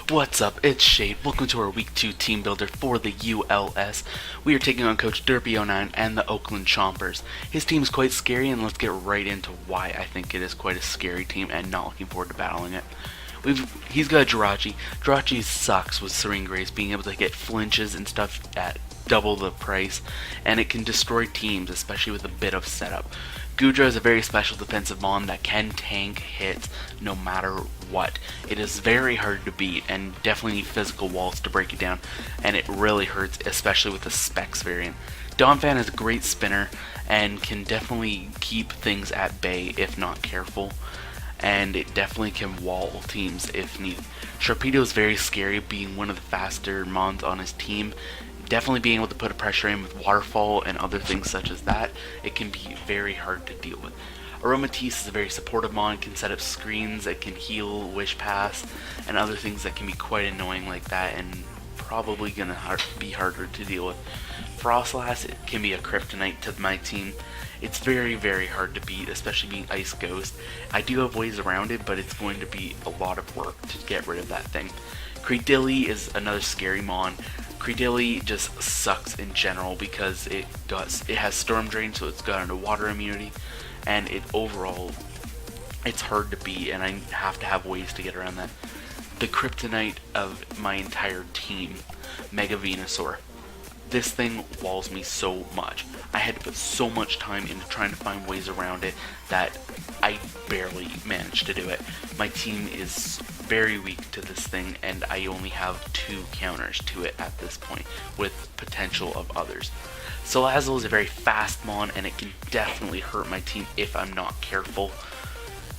What's up, it's Shade. Welcome to our Week 2 Team Builder for the ULS. We are taking on Coach Derpy09 and the Oakland Chompers. His team is quite scary, and let's get right into why I think it is quite a scary team and not looking forward to battling it. He's got Jirachi. Jirachi sucks with Serene Grace, being able to get flinches and stuff at double the price, and it can destroy teams, especially with a bit of setup. Gudra is a very special defensive mon that can tank hits no matter what. It is very hard to beat and definitely need physical walls to break it down, and it really hurts, especially with the Specs variant. Donphan is a great spinner and can definitely keep things at bay if not careful, and it definitely can wall teams if needed. Sharpedo is very scary, being one of the faster mons on his team. Definitely being able to put a pressure in with Waterfall and other things such as that, it can be very hard to deal with. Aromatisse is a very supportive mon, can set up screens, it can heal, Wish Pass, and other things that can be quite annoying like that and probably going to be harder to deal with. Frostlass, it can be a kryptonite to my team. It's very, very hard to beat, especially being Ice Ghost. I do have ways around it, but it's going to be a lot of work to get rid of that thing. Creedilly is another scary mon. Creedilly just sucks in general because it has Storm Drain, so it's got underwater immunity, and it's hard to beat, and I have to have ways to get around that. The kryptonite of my entire team, Mega Venusaur. This thing walls me so much. I had to put so much time into trying to find ways around it that I barely managed to do it. My team is very weak to this thing, and I only have 2 counters to it at this point, with potential of others. Salazzle is a very fast mon, and it can definitely hurt my team if I'm not careful,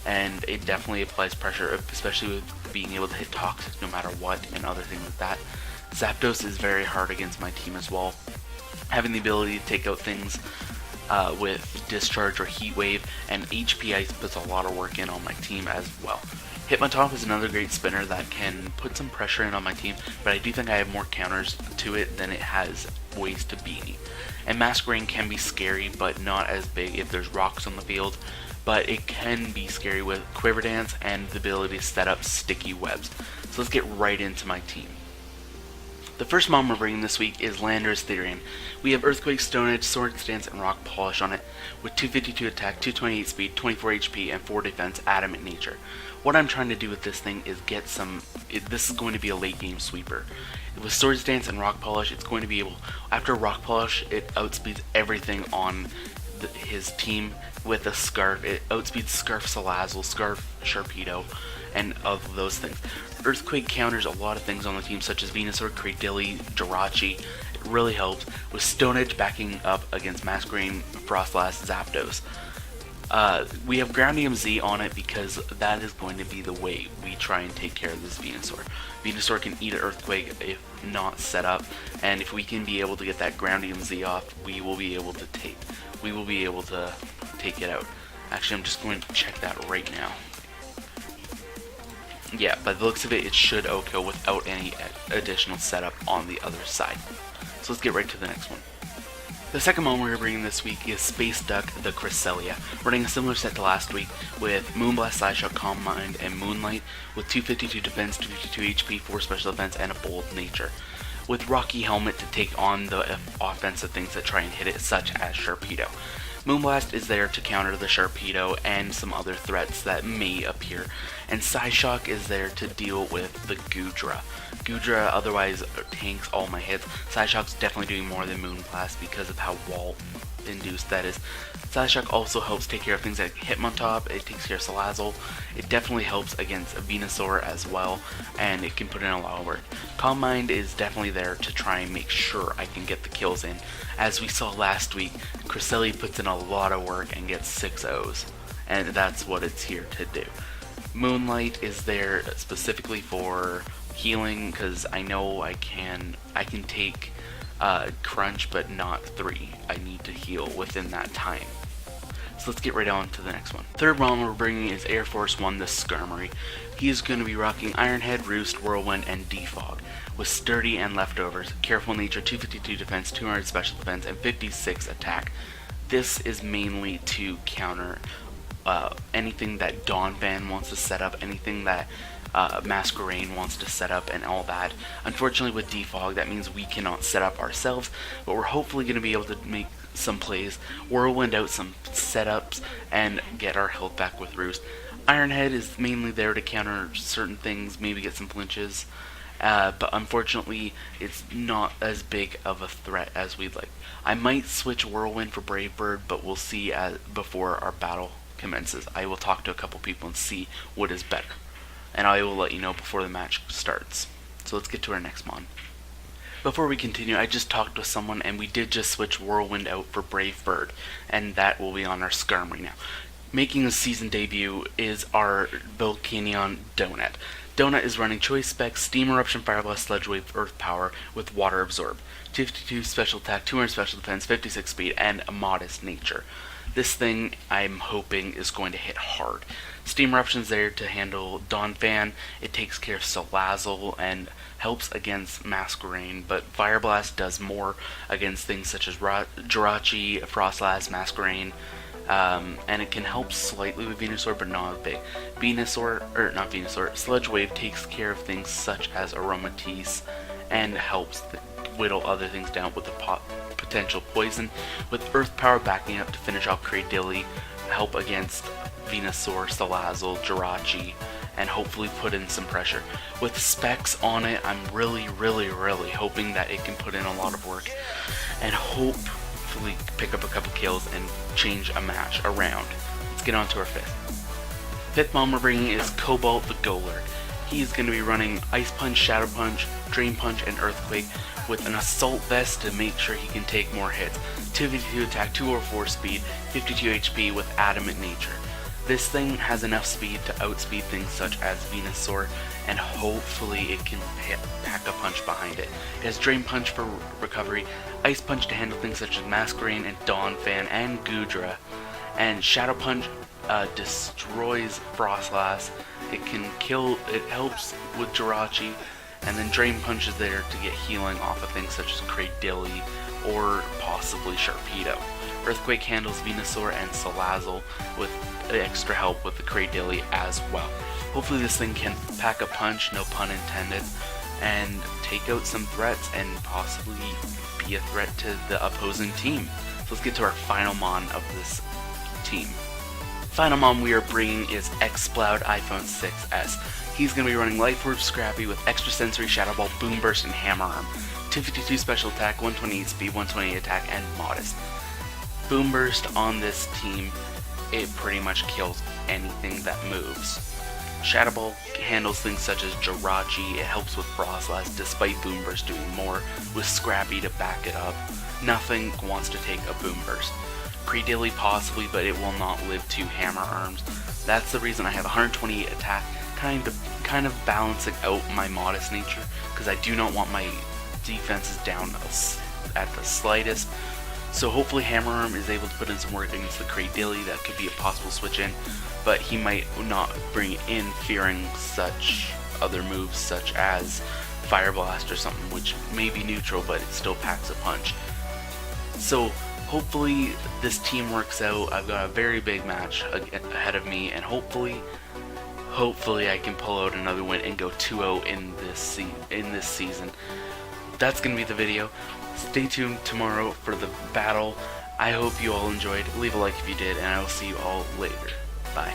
and it definitely applies pressure, especially with being able to hit Toxic no matter what, and other things like that. Zapdos is very hard against my team as well, having the ability to take out things with Discharge or Heat Wave, and HP Ice puts a lot of work in on my team as well. Hitmontop is another great spinner that can put some pressure in on my team, but I do think I have more counters to it than it has ways to beat me. And Masquerain can be scary, but not as big if there's rocks on the field, but it can be scary with Quiver Dance and the ability to set up sticky webs. So let's get right into my team. The first mon we're bringing this week is Landorus Therian. We have Earthquake, Stone Edge, Swords Dance, and Rock Polish on it, with 252 attack, 228 speed, 24 HP, and 4 defense, Adamant Nature. What I'm trying to do with this thing is get this is going to be a late game sweeper. With Swords Dance and Rock Polish, it's going to be able, after Rock Polish, it outspeeds everything on his team. With a Scarf, it outspeeds Scarf Salazzle, Scarf Sharpedo, and of those things. Earthquake counters a lot of things on the team, such as Venusaur, Creedilly, Jirachi. It really helps, with Stone Edge backing up against Masquerain, Frostlass, Zapdos. We have Groundium Z on it because that is going to be the way we try and take care of this Venusaur. Venusaur can eat an Earthquake if not set up, and if we can be able to get that Groundium Z off, we will be able to take it out. Actually, I'm just going to check that right now. Yeah, by the looks of it, it should OHKO without any additional setup on the other side. So let's get right to the next one. The second mon we're bringing this week is Space Duck the Cresselia, running a similar set to last week with Moonblast, Sideshock, Calm Mind, and Moonlight, with 252 defense, 252 HP, 4 special defense, and a bold nature, with Rocky Helmet to take on the offensive things that try and hit it, such as Sharpedo. Moonblast is there to counter the Sharpedo and some other threats that may appear, and Psyshock is there to deal with the Gudra. Gudra otherwise tanks all my hits. Psyshock's definitely doing more than Moonblast because of how wall induced that is. Psyshock also helps take care of things like Hitmontop, it takes care of Salazzle, it definitely helps against Venusaur as well, and it can put in a lot of work. Calm Mind is definitely there to try and make sure I can get the kills in. As we saw last week, Cresselia puts in a lot of work and gets 6 O's, and that's what it's here to do. Moonlight is there specifically for healing, because I know I can take Crunch, but not 3. I need to heal within that time. So let's get right on to the next one. Third mon we're bringing is Air Force 1, the Skarmory. He is going to be rocking Iron Head, Roost, Whirlwind, and Defog, with Sturdy and Leftovers, Careful Nature, 252 defense, 200 special defense, and 56 attack. This is mainly to counter anything that Donphan wants to set up, anything that Masquerain wants to set up and all that. Unfortunately with Defog, that means we cannot set up ourselves, but we're hopefully going to be able to make some plays, whirlwind out some setups, and get our health back with Roost. Ironhead is mainly there to counter certain things, maybe get some flinches, but unfortunately it's not as big of a threat as we'd like. I might switch Whirlwind for Brave Bird, but we'll see before our battle commences. I will talk to a couple people and see what is better, and I will let you know before the match starts. So let's get to our next mon. Before we continue, I just talked to someone and we did just switch Whirlwind out for Brave Bird, and that will be on our Skarm right now. Making a season debut is our Volcanion Donut. Donut is running Choice Specs, Steam Eruption, Fire Blast, Sludge Wave, Earth Power with Water Absorb, 52 special attack, 200 special defense, 56 speed, and a modest nature. This thing I'm hoping is going to hit hard. Steam Eruption's there to handle Donphan. It takes care of Salazzle and helps against Masquerain, but Fire Blast does more against things such as Jirachi, Frostlass, Masquerain, and it can help slightly with Venusaur, but not big. Sludge Wave takes care of things such as Aromatisse and helps whittle other things down with the potential poison, with Earth Power backing up to finish off Cradilly, help against Venusaur, Salazzle, Jirachi, and hopefully put in some pressure. With specs on it, I'm really hoping that it can put in a lot of work and hopefully pick up a couple kills and change a match around. Let's get on to our fifth. Fifth mon we're bringing is Cobalt the Golurk. He's going to be running Ice Punch, Shadow Punch, Drain Punch, and Earthquake with an Assault Vest to make sure he can take more hits. 252 attack, 204 speed, 52 HP with Adamant Nature. This thing has enough speed to outspeed things such as Venusaur, and hopefully it can pack a punch behind it. It has Drain Punch for recovery, Ice Punch to handle things such as Masquerain and Donphan and Goodra, and Shadow Punch destroys Frostlass. It helps with Jirachi, and then Drain Punch is there to get healing off of things such as Cradilly or possibly Sharpedo. Earthquake handles Venusaur and Salazzle with extra help with the Cradilly as well. Hopefully this thing can pack a punch, no pun intended, and take out some threats and possibly be a threat to the opposing team. So let's get to our final mon of this team. Final mon we are bringing is Xploud iPhone 6s. He's going to be running Life Orb, Scrappy with Extra Sensory, Shadow Ball, Boom Burst, and Hammer Arm. 252 special attack, 128 speed, 128 attack, and modest. Boom Burst on this team, it pretty much kills anything that moves. Shadow Ball handles things such as Jirachi, it helps with Frostlass despite Boom Burst doing more, with Scrappy to back it up. Nothing wants to take a Boom Burst. Cradilly possibly, but it will not live to Hammer Arms. That's the reason I have 128 attack, kind of balancing out my modest nature, because I do not want my defenses down at the slightest. So hopefully Hammer Arm is able to put in some work against the Cradilly. That could be a possible switch in, but he might not bring it in fearing such other moves such as Fire Blast or something, which may be neutral, but it still packs a punch. So hopefully this team works out. I've got a very big match ahead of me, and hopefully I can pull out another win and go 2-0 in this season. That's going to be the video. Stay tuned tomorrow for the battle. I hope you all enjoyed. Leave a like if you did, and I will see you all later. Bye.